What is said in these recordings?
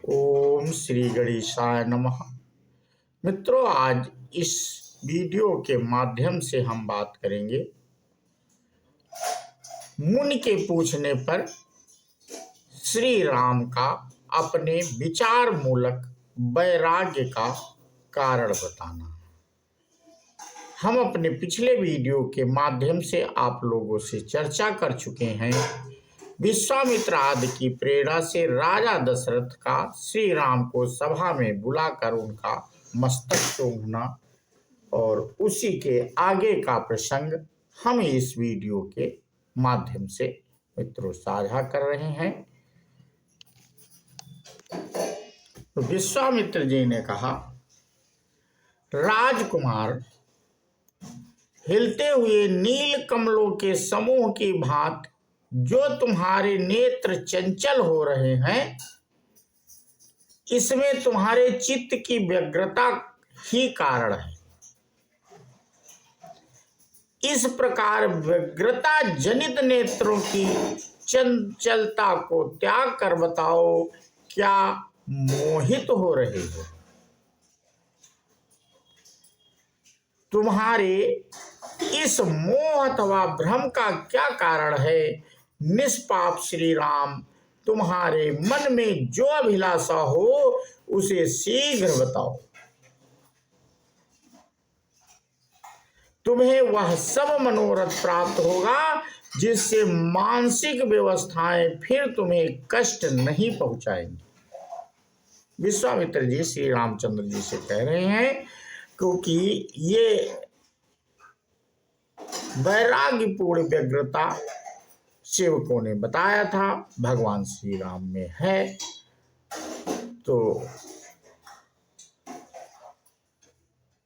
ओम श्री गणेशाय नमः। मित्रों, आज इस वीडियो के माध्यम से हम बात करेंगे मुनि के पूछने पर श्री राम का अपने विचार मूलक वैराग्य का कारण बताना। हम अपने पिछले वीडियो के माध्यम से आप लोगों से चर्चा कर चुके हैं। विश्वामित्र आदि की प्रेरणा से राजा दशरथ का श्री राम को सभा में बुलाकर उनका मस्तक चूमना और उसी के आगे का प्रसंग हम इस वीडियो के माध्यम से मित्रों साझा कर रहे हैं। तो विश्वामित्र जी ने कहा, राजकुमार, हिलते हुए नील कमलों के समूह की भांति जो तुम्हारे नेत्र चंचल हो रहे हैं, इसमें तुम्हारे चित्त की व्यग्रता ही कारण है। इस प्रकार व्यग्रता जनित नेत्रों की चंचलता को त्याग कर बताओ, क्या मोहित हो रहे हो? तुम्हारे इस मोह अथवा भ्रम का क्या कारण है? निष्पाप श्री राम, तुम्हारे मन में जो अभिलाषा हो उसे शीघ्र बताओ। तुम्हें वह सब मनोरथ प्राप्त होगा जिससे मानसिक व्यवस्थाएं फिर तुम्हें कष्ट नहीं पहुंचाएंगी। विश्वामित्र जी श्री रामचंद्र जी से कह रहे हैं, क्योंकि ये वैराग्यपूर्ण व्यग्रता सेवकों ने बताया था भगवान श्री राम में है। तो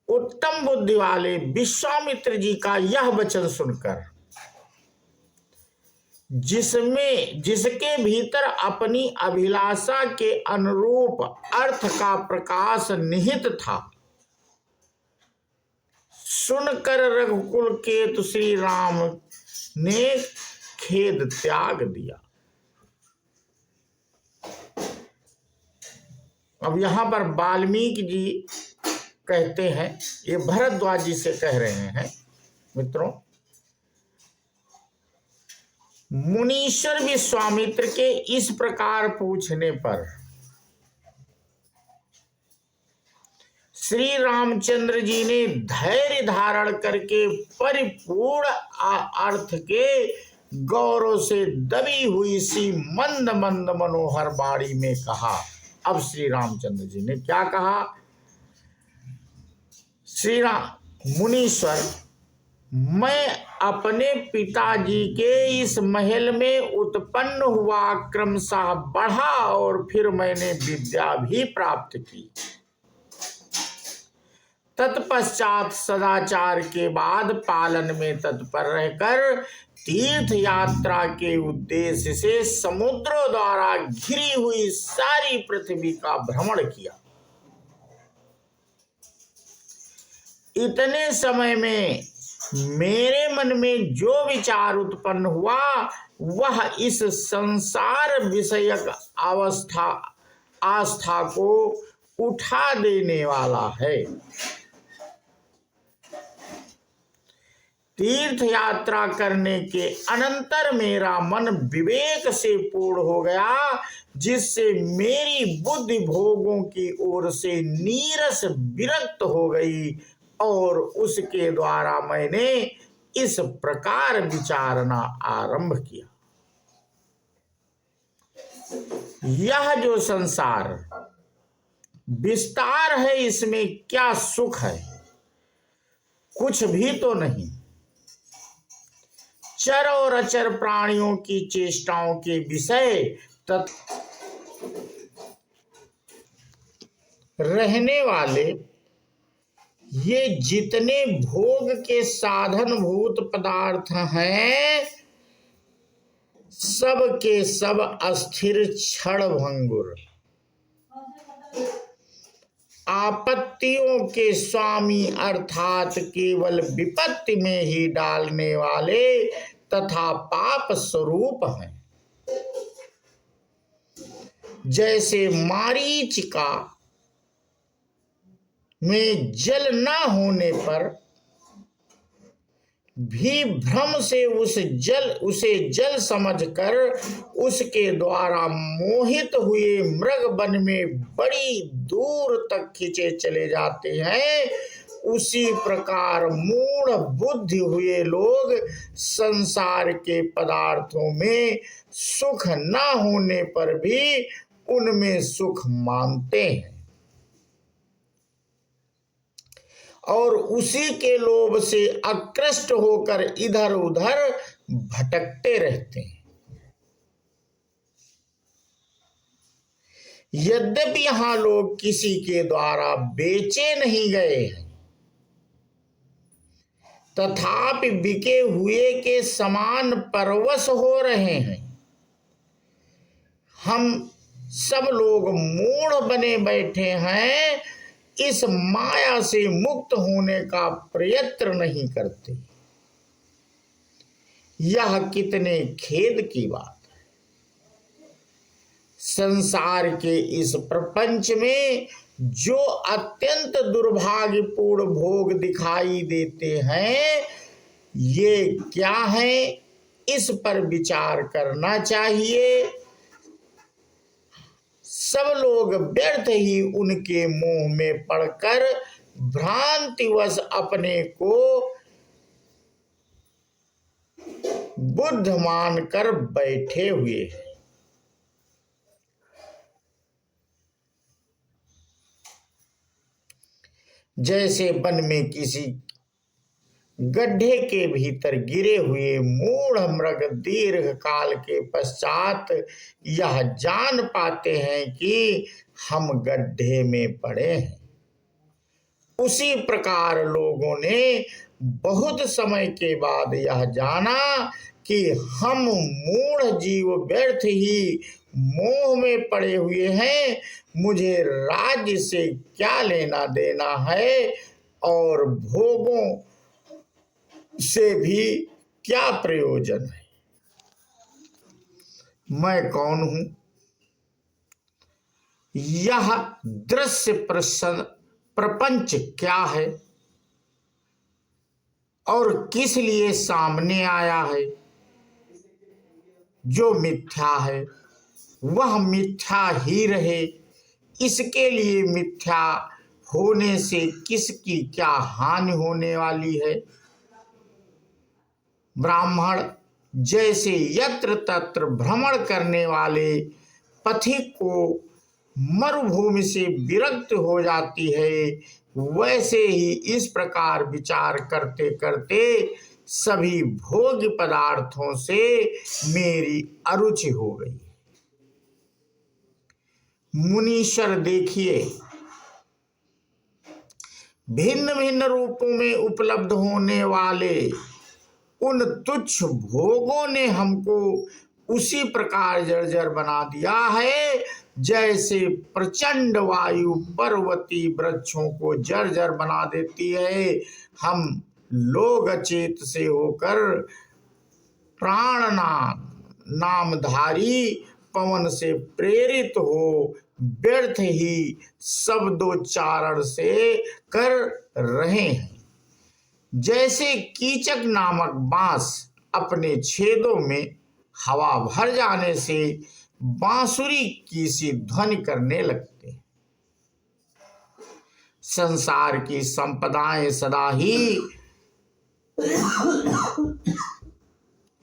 उत्तम बुद्धि वाले विश्वामित्र जी का यह वचन सुनकर, जिसके भीतर अपनी अभिलाषा के अनुरूप अर्थ का प्रकाश निहित था, सुनकर रघुकुल केतु श्री राम ने खेद त्याग दिया। अब यहां पर वाल्मीकि जी कहते हैं, ये भरद्वाज जी से कह रहे हैं मित्रों, मुनीश्वर विश्वामित्र के इस प्रकार पूछने पर श्री रामचंद्र जी ने धैर्य धारण करके परिपूर्ण अर्थ के गौरव से दबी हुई सी मंद मंद मनोहर वाणी में कहा। अब श्री रामचंद्र जी ने क्या कहा? श्री राम, मुनीश्वर, मैं अपने पिताजी के इस महल में उत्पन्न हुआ, क्रमशः बढ़ा और फिर मैंने विद्या भी प्राप्त की। तत्पश्चात सदाचार के बाद पालन में तत्पर रहकर तीर्थ यात्रा के उद्देश्य से समुद्रों द्वारा घिरी हुई सारी पृथ्वी का भ्रमण किया। इतने समय में मेरे मन में जो विचार उत्पन्न हुआ वह इस संसार विषयक आस्था को उठा देने वाला है। तीर्थ यात्रा करने के अनंतर मेरा मन विवेक से पूर्ण हो गया, जिससे मेरी बुद्धि भोगों की ओर से नीरस विरक्त हो गई और उसके द्वारा मैंने इस प्रकार विचारना आरंभ किया। यह जो संसार विस्तार है, इसमें क्या सुख है? कुछ भी तो नहीं। चर और अचर प्राणियों की चेष्टाओं के विषय रहने वाले ये जितने भोग के साधनभूत पदार्थ हैं, सब के सब अस्थिर क्षण भंगुर, आपत्तियों के स्वामी अर्थात केवल विपत्ति में ही डालने वाले तथा पाप स्वरूप हैं। जैसे मारीचिका में जल न होने पर भी भ्रम से उसे जल समझकर उसके द्वारा मोहित हुए मृग वन में बड़ी दूर तक खींचे चले जाते हैं, उसी प्रकार मूढ़ बुद्धि हुए लोग संसार के पदार्थों में सुख न होने पर भी उनमें सुख मानते हैं और उसी के लोभ से आकृष्ट होकर इधर उधर भटकते रहते हैं। यद्यपि यहां लोग किसी के द्वारा बेचे नहीं गए हैं, तथापि बिके हुए के समान परवश हो रहे हैं। हम सब लोग मूढ़ बने बैठे हैं, इस माया से मुक्त होने का प्रयत्न नहीं करते। यह कितने खेद की बात है। संसार के इस प्रपंच में जो अत्यंत दुर्भाग्यपूर्ण भोग दिखाई देते हैं, ये क्या है, इस पर विचार करना चाहिए। सब लोग व्यर्थ ही उनके मोह में पड़कर भ्रांतिवश अपने को बुद्ध मानकर बैठे हुए हैं। जैसे वन में किसी गड्ढे के भीतर गिरे हुए मूढ़ मृग दीर्घ काल के पश्चात यह जान पाते हैं कि हम गड्ढे में पड़े हैं, उसी प्रकार लोगों ने बहुत समय के बाद यह जाना कि हम मूढ़ जीव व्यर्थ ही मोह में पड़े हुए हैं। मुझे राज्य से क्या लेना देना है और भोगों से भी क्या प्रयोजन है। मैं कौन हूं? यह दृश्य प्रपंच क्या है और किस लिए सामने आया है? जो मिथ्या है वह मिथ्या ही रहे, इसके लिए मिथ्या होने से किसकी क्या हानि होने वाली है। ब्राह्मण जैसे यत्र तत्र भ्रमण करने वाले पथिक को मरुभूमि से विरक्त हो जाती है, वैसे ही इस प्रकार विचार करते करते सभी भोग्य पदार्थों से मेरी अरुचि हो गई। मुनीश्वर देखिए, भिन्न भिन्न रूपों में उपलब्ध होने वाले उन तुच्छ भोगों ने हमको उसी प्रकार जर्जर बना दिया है, जैसे प्रचंड वायु पर्वती वृक्षों को जर्जर बना देती है। हम लोग अचेत से होकर प्राणनाथ नामधारी पवन से प्रेरित हो व्यर्थ ही शब्दोच्चारण से कर रहे हैं। जैसे कीचक नामक बांस अपने छेदों में हवा भर जाने से बांसुरी की सी ध्वनि करने लगते हैं। संसार की संपदाएं सदा ही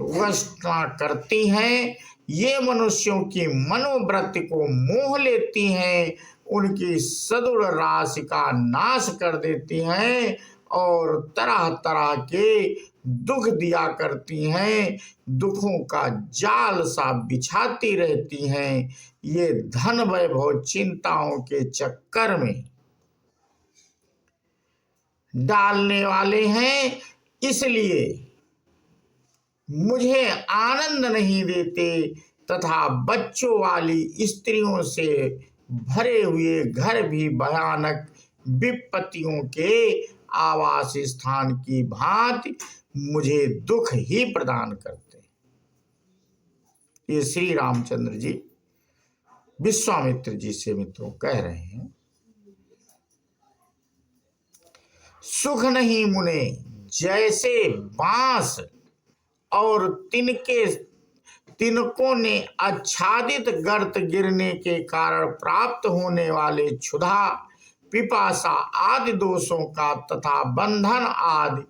वशना करती हैं, ये मनुष्यों की मनोवृत्ति को मोह लेती हैं, उनकी सदुर राशि का नाश कर देती हैं और तरह तरह के दुख दिया करती हैं, दुखों का जाल सा बिछाती रहती हैं। ये धन वैभव चिंताओं के चक्कर में डालने वाले हैं, इसलिए मुझे आनंद नहीं देते तथा बच्चों वाली स्त्रियों से भरे हुए घर भी भयानक विपत्तियों के आवास स्थान की भांति मुझे दुख ही प्रदान करते। ये श्री रामचंद्र जी विश्वामित्र जी से मित्रों कह रहे हैं, सुख नहीं मुने जैसे बांस और तिनकों ने आच्छादित गर्त गिरने के कारण प्राप्त होने वाले क्षुधा, पिपासा आदि दोषों का तथा बंधन आदि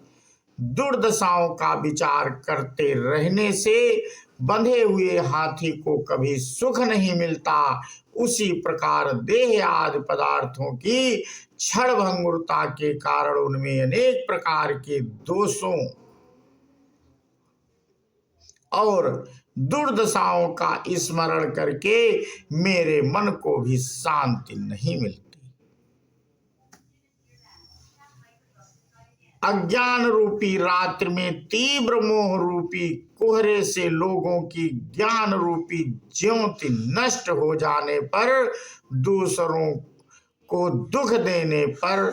दुर्दशाओं का विचार करते रहने से बंधे हुए हाथी को कभी सुख नहीं मिलता, उसी प्रकार देह आदि पदार्थों की क्षण भंगुरता के कारण उनमें अनेक प्रकार के दोषों और दुर्दशाओं का स्मरण करके मेरे मन को भी शांति नहीं मिलती। अज्ञान रूपी रात्रि में तीव्र मोह रूपी कोहरे से लोगों की ज्ञान रूपी ज्योति नष्ट हो जाने पर, दूसरों को दुख देने पर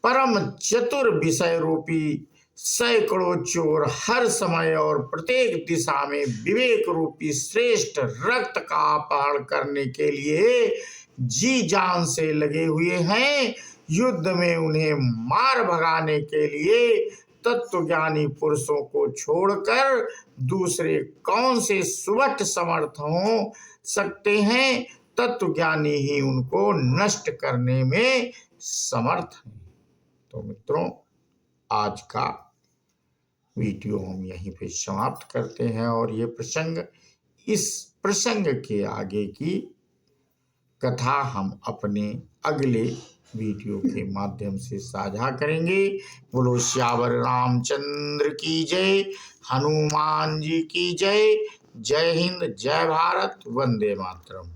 परम चतुर विषय रूपी सैकड़ों चोर हर समय और प्रत्येक दिशा में विवेक रूपी श्रेष्ठ रक्त का अपहरण करने के लिए जी जान से लगे हुए हैं। युद्ध में उन्हें मार भगाने के लिए तत्वज्ञानी पुरुषों को छोड़कर दूसरे कौन से सुवट समर्थ हो सकते हैं। तत्वज्ञानी ही उनको नष्ट करने में समर्थ हैं। तो मित्रों, आज का वीडियो हम यहीं पे समाप्त करते हैं और ये इस प्रसंग के आगे की कथा हम अपने अगले वीडियो के माध्यम से साझा करेंगे। बोलो श्यावर रामचंद्र की जय, हनुमान जी की जय। जय हिंद, जय भारत, वंदे मातरम।